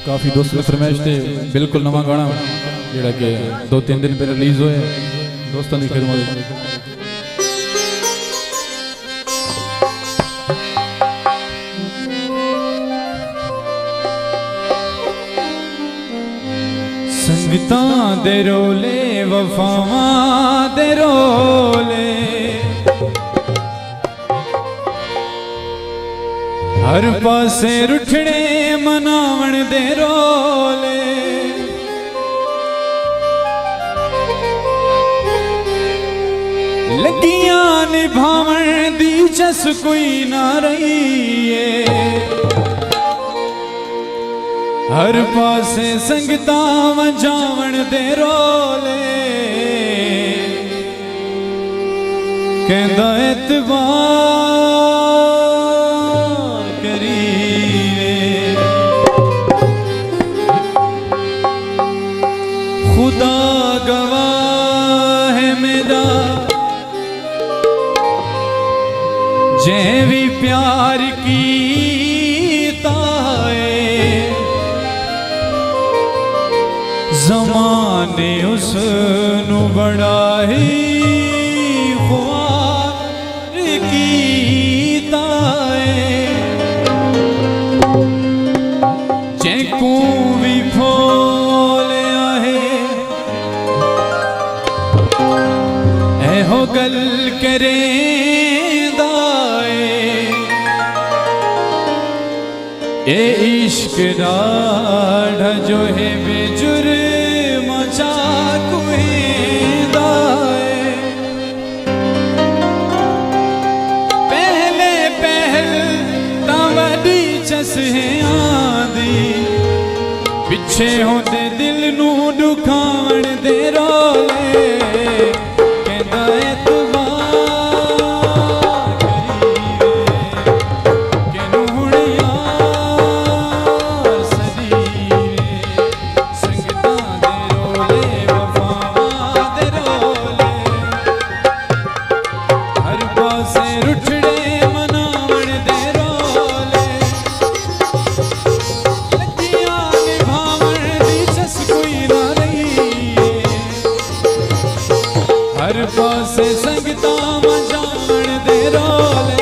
काफ़ी दोस्त ने फरमाइश थे बिल्कुल नवा गाना जोड़ा कि 2-3 दिन पहले रिलीज होया दोस्तों की खिदमत संगतां दे रोले वफावां दे रोले हर पासे रुठने मनावण दे रोले लगियां निभावण दी जस कोई ना रही है हर पासे संगतां वजावण दे रोले कहंदा एतबार खुदा गवाह है मेरा जे भी प्यार कीता है ज़माने उसनू बड़ा ही ख्वार कीता है जेकू भी हो गल करेंदा ए इश्क डाढ़ा जो है बेजुर्म चाकुएंदा पहले पहल तवड़ी चस है आंदी पिछे होते दिल नू दुखावण दे रोले हर पासे संगतां वजावण दे रोले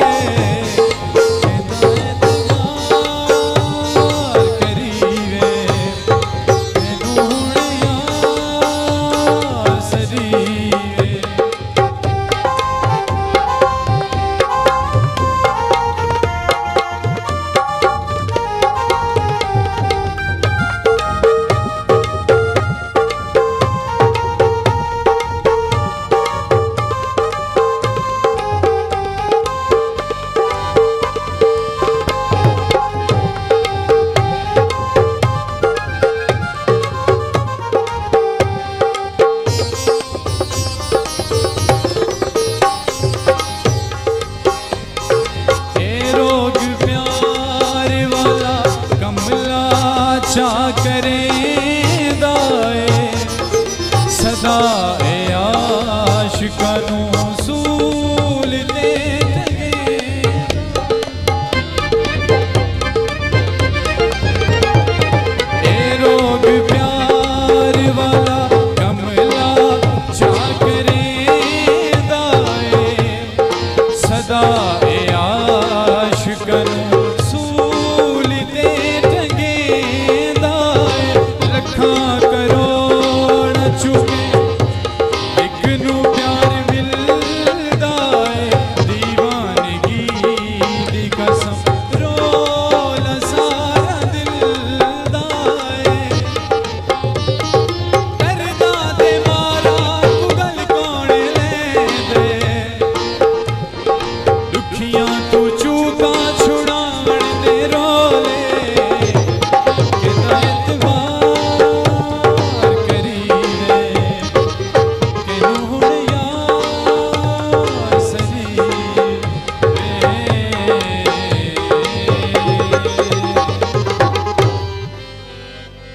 करे